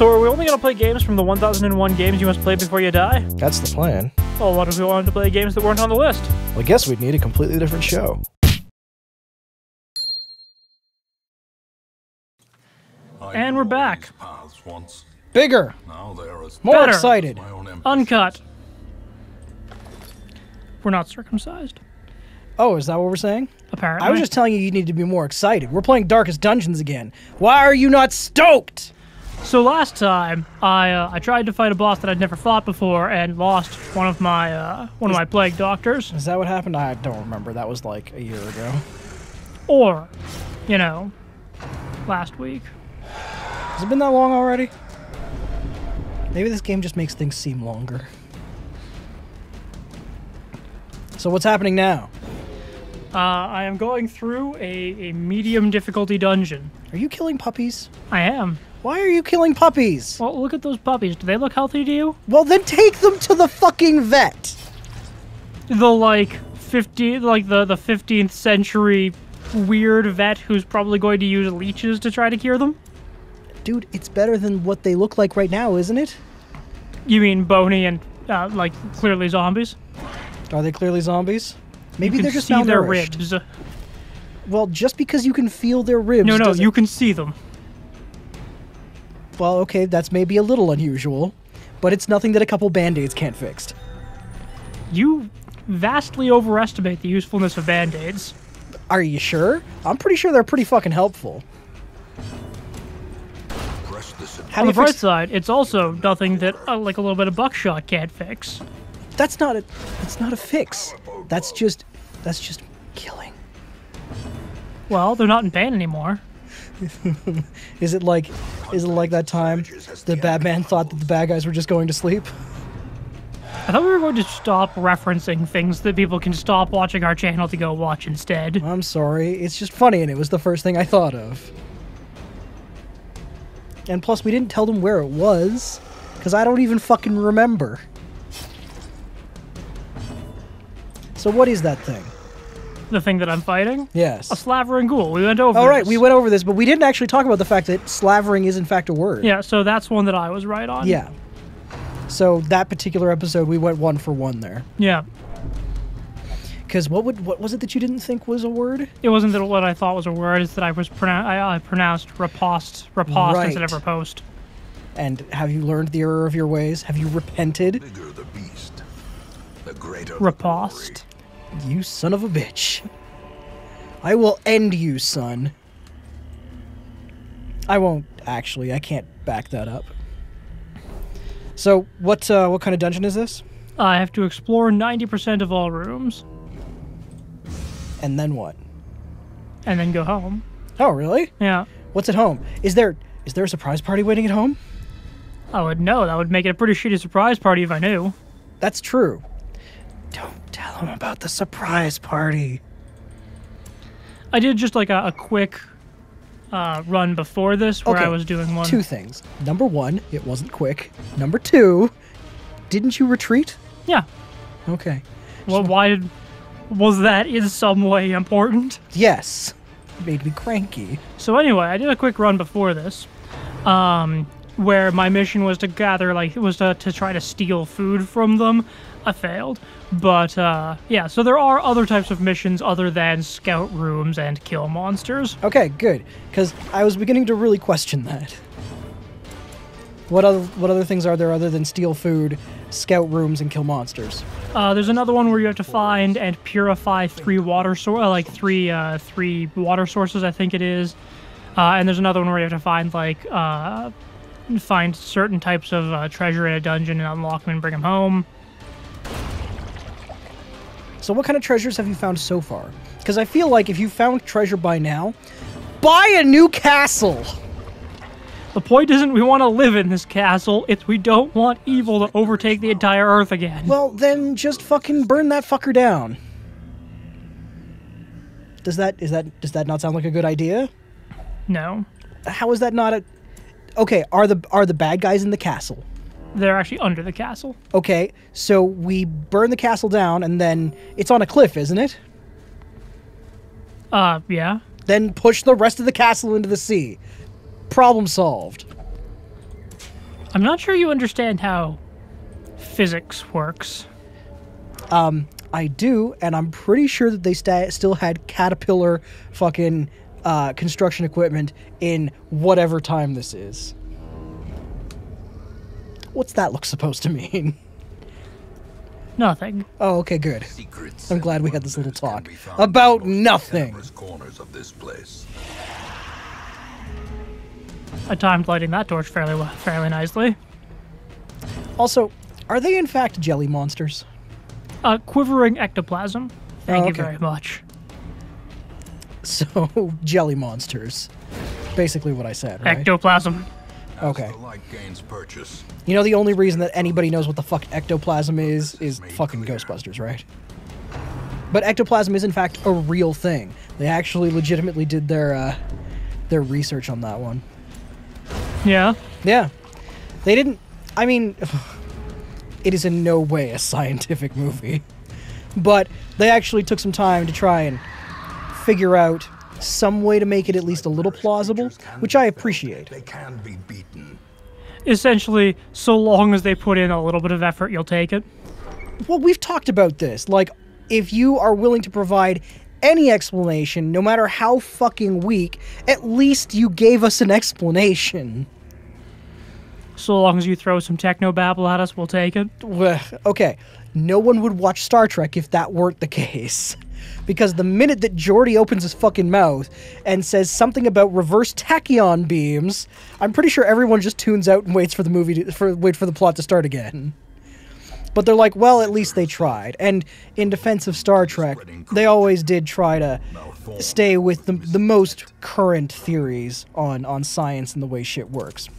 So are we only going to play games from the 1001 games you must play before you die? That's the plan. Well, what if we wanted to play games that weren't on the list? Well, I guess we'd need a completely different show. And we're back. Bigger! More Better. excited! Uncut. We're not circumcised, Oh, is that what we're saying? apparently. I was just telling you need to be more excited. We're playing Darkest Dungeons again. Why are you not stoked? So last time, I tried to fight a boss that I'd never fought before and lost one of my plague doctors. Is that what happened? I don't remember. That was like a year ago. Or, you know, last week. Has it been that long already? Maybe this game just makes things seem longer. So what's happening now? I am going through a medium difficulty dungeon. Are you killing puppies? I am. Why are you killing puppies? Well, look at those puppies. Do they look healthy to you? Well, then take them to the fucking vet. The the 15th century weird vet who's probably going to use leeches to try to cure them? Dude, it's better than what they look like right now, isn't it? You mean bony and clearly zombies? Are they clearly zombies? Maybe You they're can just see their malnourished. ribs. Well, just because you can feel their ribs No, doesn't... you can see them. Well, okay, that's maybe a little unusual, but it's nothing that a couple Band-Aids can't fix. You vastly overestimate the usefulness of Band-Aids. Are you sure? I'm pretty sure they're pretty fucking helpful. On the bright side, it's also nothing that like a little bit of buckshot can't fix. That's not a fix. That's just killing. Well, they're not in pain anymore. Is it like that time the Batman thought that the bad guys were just going to sleep? I thought we were going to stop referencing things that people can stop watching our channel to go watch instead. I'm sorry, it's just funny and it was the first thing I thought of. And plus we didn't tell them where it was, because I don't even fucking remember. So what is that thing? The thing that I'm fighting? Yes. A slavering ghoul. We went over All right, this. we went over this, but we didn't actually talk about the fact that slavering is in fact a word. Yeah, so that's one that I was right on. Yeah. So that particular episode, we went 1 for 1 there. Yeah. Because what was it that you didn't think was a word? It wasn't that what I thought was a word, it's that I pronounced riposte Right. instead of riposte. And have you learned the error of your ways? Have you repented? Bigger the beast, the greater Riposte. You son of a bitch. I will end you, son. I won't, actually. I can't back that up. So, what kind of dungeon is this? I have to explore 90% of all rooms, And then what? and then go home. Oh, really? Yeah. What's at home? Is there a surprise party waiting at home? I would know. That would make it a pretty shitty surprise party if I knew. That's true. Don't tell him about the surprise party. I did just like a quick run before this where I was doing one. 2 things. Number 1, it wasn't quick. Number 2, didn't you retreat? Yeah. Okay. Well, was that in some way important? Yes. It made me cranky. So anyway, I did a quick run before this, where my mission was to gather, to try to steal food from them. I failed. But, yeah, so there are other types of missions other than scout rooms and kill monsters. Okay, good. Because I was beginning to really question that. What other things are there other than steal food, scout rooms, and kill monsters? There's another one where you have to find and purify 3 water three water sources, I think it is. And there's another one where you have to find certain types of treasure in a dungeon and unlock them and bring them home. So what kind of treasures have you found so far? Because I feel like if you found treasure by now, buy a new castle! The point isn't we want to live in this castle, it's we don't want evil to overtake the entire Earth again. Well, then just fucking burn that fucker down. Does that not sound like a good idea? No. How is that not a... Okay, are the bad guys in the castle? They're actually under the castle. Okay, so we burn the castle down and then it's on a cliff, isn't it? Yeah. Then push the rest of the castle into the sea. Problem solved. I'm not sure you understand how physics works. I do, and I'm pretty sure that they still had Caterpillar fucking construction equipment in whatever time this is. What's that look supposed to mean? Nothing. Oh, okay, good. Secrets I'm and glad we had this little wonders can talk be found about in the most nothing. tenebrous corners of this place. I timed lighting that torch fairly nicely. Also, are they in fact jelly monsters? Quivering ectoplasm. Thank you okay. very much. So, jelly monsters. Basically what I said, right? Ectoplasm. Okay. As the light gains purchase, You know the only reason that anybody knows what the fuck ectoplasm is made fucking clear. Ghostbusters, right? But ectoplasm is in fact a real thing. They actually legitimately did their research on that one. Yeah. Yeah. They didn't... I mean... It is in no way a scientific movie. But they actually took some time to try and figure out some way to make it at least a little plausible, creatures can which be I felt. appreciate. They can be beaten. Essentially, so long as they put in a little bit of effort, you'll take it. Well, we've talked about this. Like, if you are willing to provide any explanation, no matter how fucking weak, at least you gave us an explanation. So long as you throw some technobabble at us, we'll take it. Well, okay, no one would watch Star Trek if that weren't the case. Because the minute that Geordi opens his fucking mouth and says something about reverse tachyon beams, I'm pretty sure everyone just tunes out and waits for the movie wait for the plot to start again. But they're like, well, at least they tried. And in defense of Star Trek, they always did try to stay with the most current theories on science and the way shit works.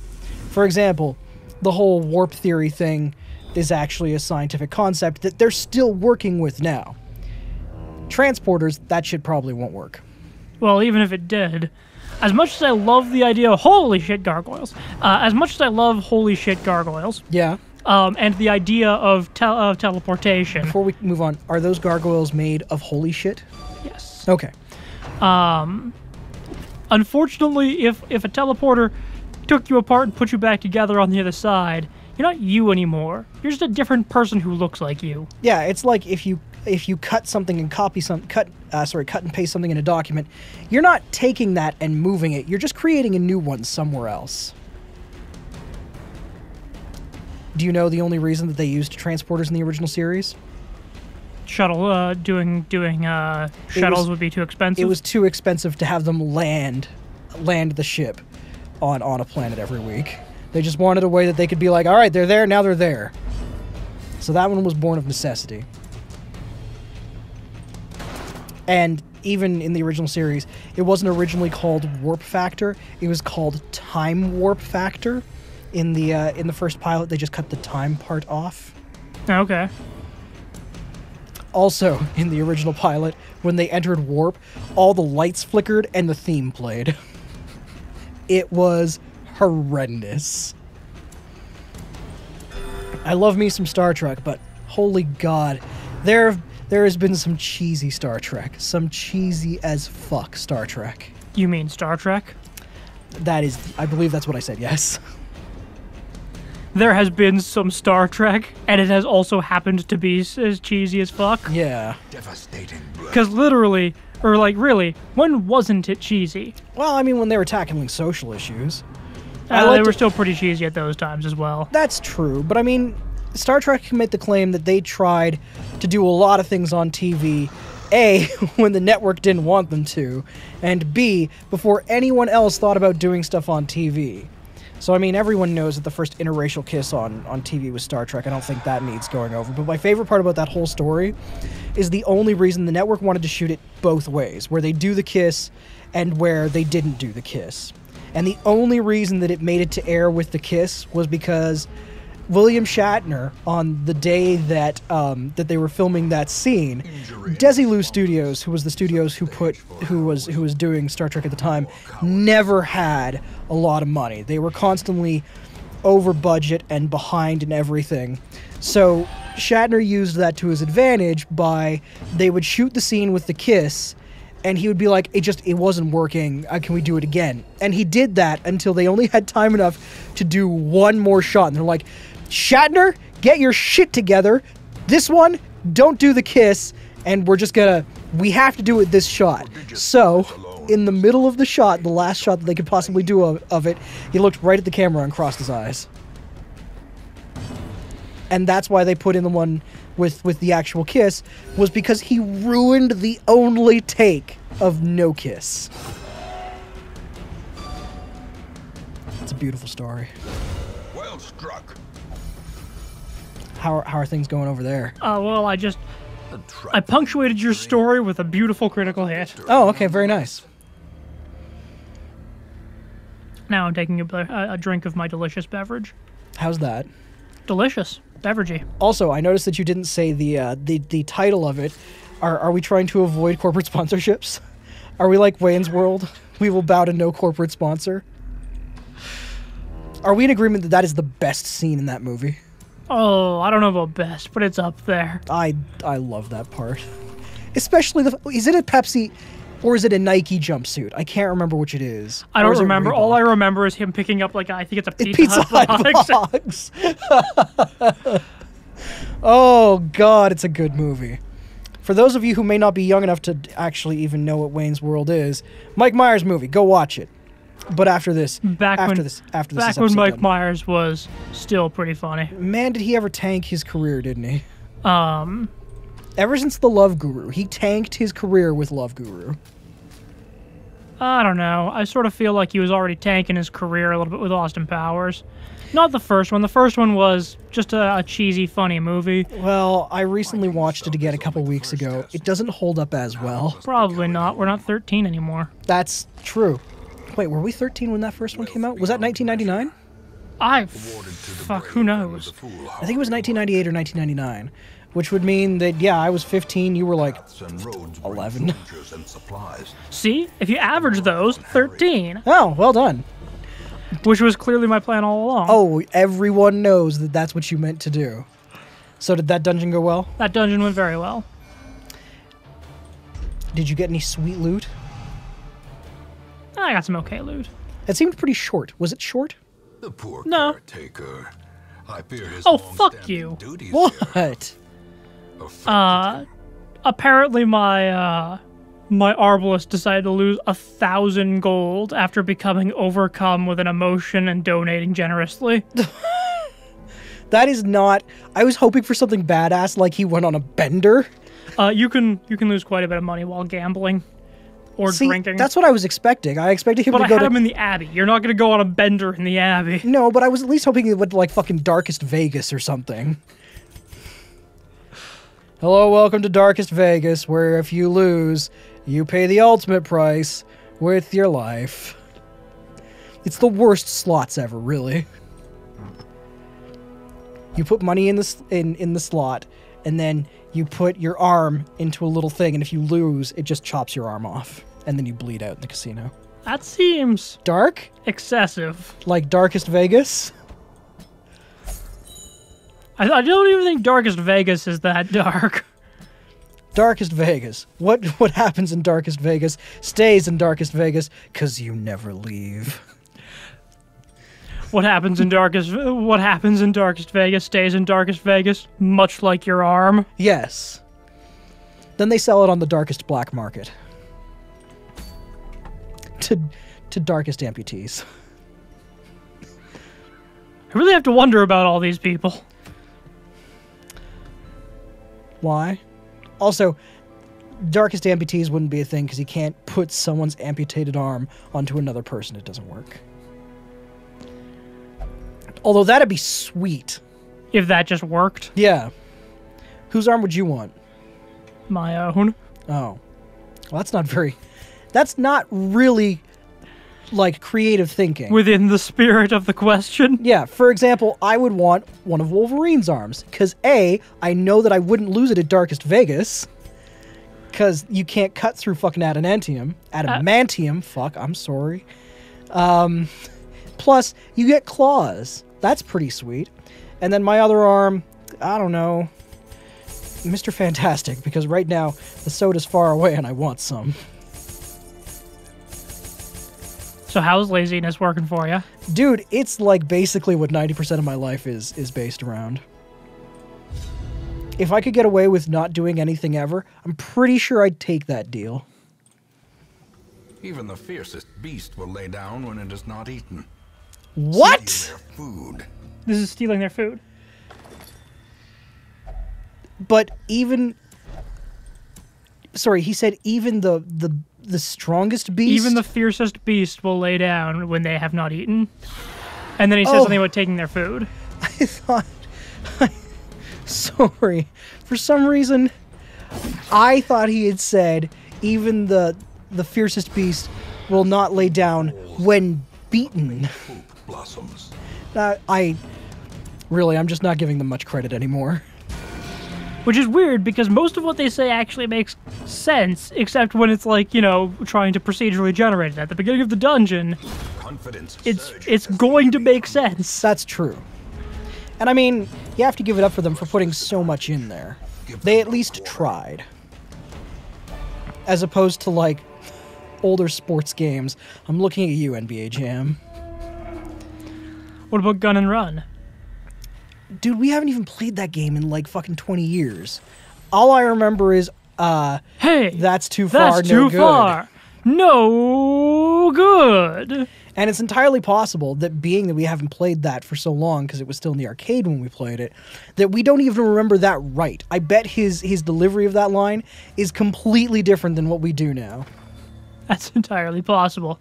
For example, the whole warp theory thing is actually a scientific concept that they're still working with now. Transporters, that shit probably won't work. Well, even if it did, as much as I love the idea of holy shit gargoyles, as much as I love holy shit gargoyles, Yeah. and the idea of teleportation, Before we move on, are those gargoyles made of holy shit? yes. Okay. Unfortunately, if a teleporter took you apart and put you back together on the other side, you're not you anymore. You're just a different person who looks like you. Yeah, it's like if you cut something and cut and paste something in a document, you're not taking that and moving it. You're just creating a new one somewhere else. Do you know the only reason that they used transporters in the original series? Shuttle doing shuttles would be too expensive. It was too expensive to have them land the ship on a planet every week. They just wanted a way that they could be like, all right, they're there, now they're there. So that one was born of necessity. And even in the original series, it wasn't originally called warp factor. It was called time warp factor. In the first pilot, they just cut the time part off. Okay. Also, in the original pilot, when they entered warp, all the lights flickered and the theme played. It was horrendous. I love me some Star Trek, but holy God, there has been some cheesy Star Trek. Some cheesy as fuck Star Trek. You mean Star Trek? That is, I believe that's what I said, yes. There has been some Star Trek, and it has also happened to be as cheesy as fuck. Yeah. Devastating blood. Because literally, or like really, when wasn't it cheesy? Well, I mean, when they were tackling social issues. They were still pretty cheesy at those times as well. That's true, but I mean, Star Trek can make the claim that they tried to do a lot of things on TV, A, when the network didn't want them to, and B, before anyone else thought about doing stuff on TV. So, I mean, everyone knows that the first interracial kiss on TV was Star Trek. I don't think that needs going over. But my favorite part about that whole story is the only reason the network wanted to shoot it both ways, where they do the kiss and where they didn't do the kiss. And the only reason that it made it to air with the kiss was because William Shatner, on the day that that they were filming that scene, Desilu Studios, who was the studios who was doing Star Trek at the time, never had a lot of money. They were constantly over budget and behind in everything. So Shatner used that to his advantage by they would shoot the scene with the kiss, And he would be like, it wasn't working. Can we do it again? And he did that until they only had time enough to do one more shot. And they're like, Shatner, get your shit together. This one, don't do the kiss. And we have to do it this shot. So, in the middle of the shot, the last shot that they could possibly do of it, he looked right at the camera and crossed his eyes. And that's why they put in the one with the actual kiss, was because he ruined the only take of no kiss. It's a beautiful story. Well struck. How are things going over there? Well, I punctuated your story with a beautiful critical hit. Oh, okay, very nice. Now I'm taking a drink of my delicious beverage. How's that? Delicious. Beveragey. Also, I noticed that you didn't say the title of it. Are we trying to avoid corporate sponsorships? Are we like Wayne's World? We will bow to no corporate sponsor. Are we in agreement that is the best scene in that movie? Oh, I don't know about best, but it's up there. I love that part. Especially is it a Pepsi or is it a Nike jumpsuit? I can't remember which it is. I don't remember. All I remember is him picking up, like, I think it's a Pizza Hut box. Oh, God, it's a good movie. For those of you who may not be young enough to actually even know what Wayne's World is, Mike Myers movie, go watch it. But after this, back when Mike Myers was still pretty funny. Man, did he ever tank his career, didn't he? Ever since The Love Guru, he tanked his career with Love Guru. I don't know. I sort of feel like he was already tanking his career a little bit with Austin Powers. Not the first one. The first one was just a cheesy, funny movie. Well, I recently watched it again a couple weeks ago. It doesn't hold up as well. Probably not. We're not 13 anymore. That's true. Wait, were we 13 when that first one came out? Was that 1999? Fuck, who knows? I think it was 1998 or 1999, which would mean that, yeah, I was 15, you were like 11. See? If you average those, 13. Oh, well done. Which was clearly my plan all along. Oh, everyone knows that that's what you meant to do. So did that dungeon go well? That dungeon went very well. Did you get any sweet loot? I got some okay loot. It seemed pretty short. Was it short? The poor No. caretaker. I fear his Oh, fuck you. What? Apparently my Arbalest decided to lose 1,000 gold after becoming overcome with an emotion and donating generously. That is not... I was hoping for something badass, like he went on a bender. You can lose quite a bit of money while gambling. Or drinking. That's what I was expecting. I expected him to go But I had him in the Abbey. You're not going to go on a bender in the Abbey. No, but I was at least hoping he went to, like, fucking Darkest Vegas or something. Hello, welcome to Darkest Vegas, where if you lose, you pay the ultimate price with your life. It's the worst slots ever, really. You put money in the slot, and then you put your arm into a little thing, and if you lose, it just chops your arm off, and then you bleed out in the casino. That seems... dark? excessive. Like Darkest Vegas? I don't even think Darkest Vegas is that dark. Darkest Vegas. What happens in Darkest Vegas stays in Darkest Vegas, 'cause you never leave. What happens in Darkest Vegas stays in Darkest Vegas, much like your arm. Yes. Then they sell it on the darkest black market. To darkest amputees. I really have to wonder about all these people. Why? Also, darkest amputees wouldn't be a thing because you can't put someone's amputated arm onto another person. It doesn't work. Although that'd be sweet. If that just worked. Yeah. Whose arm would you want? My own. Oh. Well, that's not really, like, creative thinking. Within the spirit of the question. Yeah, for example, I would want one of Wolverine's arms. Because A, I know that I wouldn't lose it at Darkest Vegas. Because you can't cut through fucking adamantium. Adamantium, fuck, I'm sorry. Plus, you get claws. That's pretty sweet. And then my other arm, I don't know, Mr. Fantastic, because right now the soda's far away and I want some. So how's laziness working for you? Dude, it's like basically what 90% of my life is based around. If I could get away with not doing anything ever, I'm pretty sure I'd take that deal. Even the fiercest beast will lay down when it is not eaten. What? Steal their food. This is stealing their food. But even... Sorry, he said even the strongest beast? Even the fiercest beast will lay down when they have not eaten. And then he says Oh. something about taking their food. I thought... Sorry. For some reason, I thought he had said even the fiercest beast will not lay down when beaten. Poop blossoms. I'm just not giving them much credit anymore. Which is weird, because most of what they say actually makes sense, except when it's like, you know, trying to procedurally generate it. At the beginning of the dungeon, Confidence it's going to make sense. That's true. And I mean, you have to give it up for them for putting so much in there. They at least tried. As opposed to, like, older sports games. I'm looking at you, NBA Jam. What about Gun and Run? Dude, we haven't even played that game in, like, fucking 20 years. All I remember is, Hey! that's too far, That's no too good. far! No good! And it's entirely possible that being that we haven't played that for so long, because it was still in the arcade when we played it, that we don't even remember that right. I bet his delivery of that line is completely different than what we do now. That's entirely possible.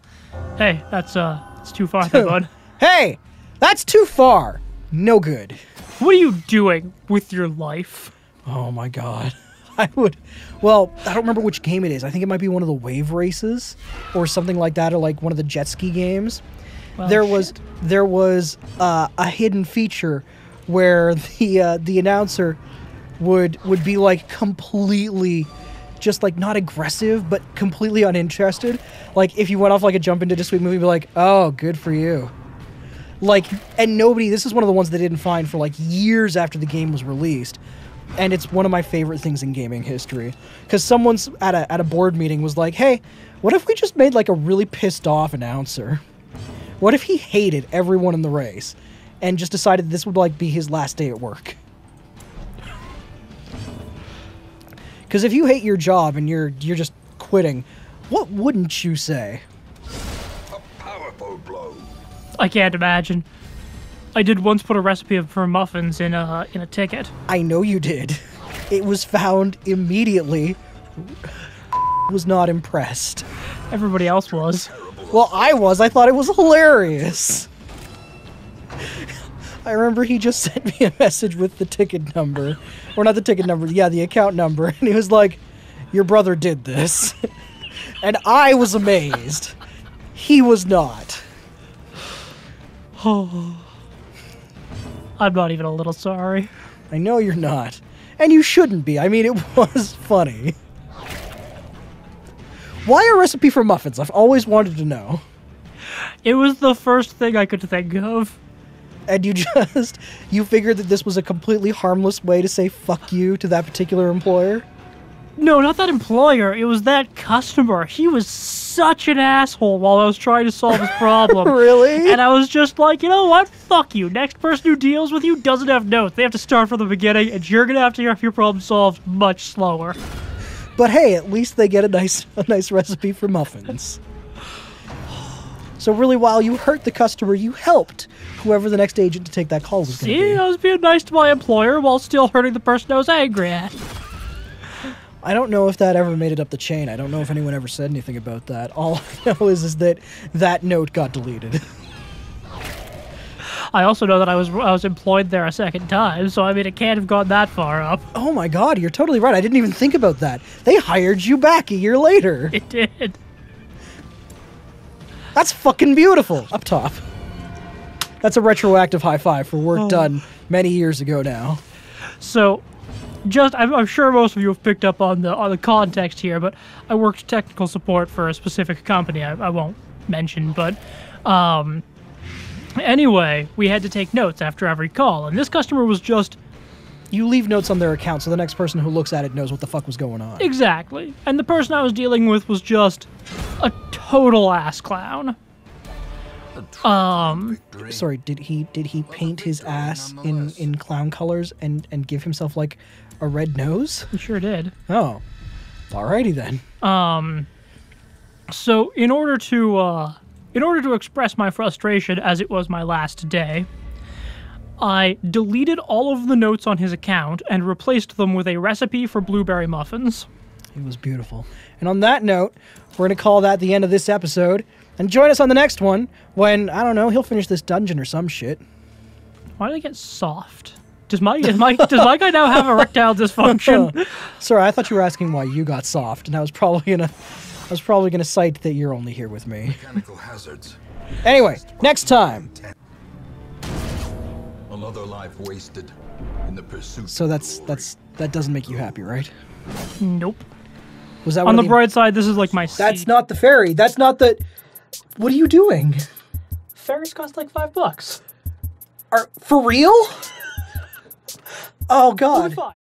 Hey, it's too far there, bud. Hey! That's too far! No good. What are you doing with your life? Oh my god. Well, I don't remember which game it is. I think it might be one of the wave races or something like that, or like one of the jet ski games. Well, there was a hidden feature where the announcer would be like completely just like not aggressive but completely uninterested. Like if you went off like a jump into a sweet movie, be like, "Oh, good for you." Like, and this is one of the ones they didn't find for like years after the game was released. And it's one of my favorite things in gaming history. Because someone's at a board meeting was like, hey, what if we just made like a really pissed off announcer? What if he hated everyone in the race and just decided this would like be his last day at work? Because if you hate your job and you're just quitting, what wouldn't you say? A powerful blow. I can't imagine. I did once put a recipe for muffins in a ticket. I know you did. It was found immediately. Was not impressed. Everybody else was. Well, I was. I thought it was hilarious. I remember he just sent me a message with the ticket number. Or not the ticket number, yeah, the account number. And he was like, your brother did this. And I was amazed. He was not. I'm not even a little sorry. I know you're not. And you shouldn't be. I mean, it was funny. Why a recipe for muffins? I've always wanted to know. It was the first thing I could think of. And you figured that this was a completely harmless way to say fuck you to that particular employer? No, not that employer. It was that customer. He was such an asshole while I was trying to solve his problem. Really? And I was just like, you know what? Fuck you. Next person who deals with you doesn't have notes. They have to start from the beginning, and you're going to have your problem solved much slower. But hey, at least they get a nice recipe for muffins. So really, while you hurt the customer, you helped whoever the next agent to take that call was going to See, be. I was being nice to my employer while still hurting the person I was angry at. I don't know if that ever made it up the chain. I don't know if anyone ever said anything about that. All I know is that that note got deleted. I also know that I was employed there a second time, so I mean, it can't have gone that far up. Oh my god, you're totally right. I didn't even think about that. They hired you back a year later. It did. That's fucking beautiful. Up top. That's a retroactive high five for work done many years ago now. So, I'm sure most of you have picked up on the context here, but I worked technical support for a specific company I won't mention, but anyway, we had to take notes after every call, and this customer was just... You leave notes on their account so the next person who looks at it knows what the fuck was going on. Exactly. And the person I was dealing with was just a total ass clown. Victory. Sorry, did he paint his ass in clown colors and give himself like a red nose? He sure did. Oh, alrighty then. So in order to express my frustration, as it was my last day, I deleted all of the notes on his account and replaced them with a recipe for blueberry muffins. It was beautiful. And on that note, we're going to call that the end of this episode. And join us on the next one when, I don't know, he'll finish this dungeon or some shit. Why did I get soft? Does my guy now have erectile dysfunction? Sorry, I thought you were asking why you got soft, and I was probably gonna cite that you're only here with me. Mechanical hazards. Anyway, next time. Another life wasted in the pursuit. So that doesn't make you happy, right? Nope. Was that On one the of bright side, this is like my That's seat. not the ferry. That's not the. What are you doing? Ferries cost like $5. For real? Oh God. Fine.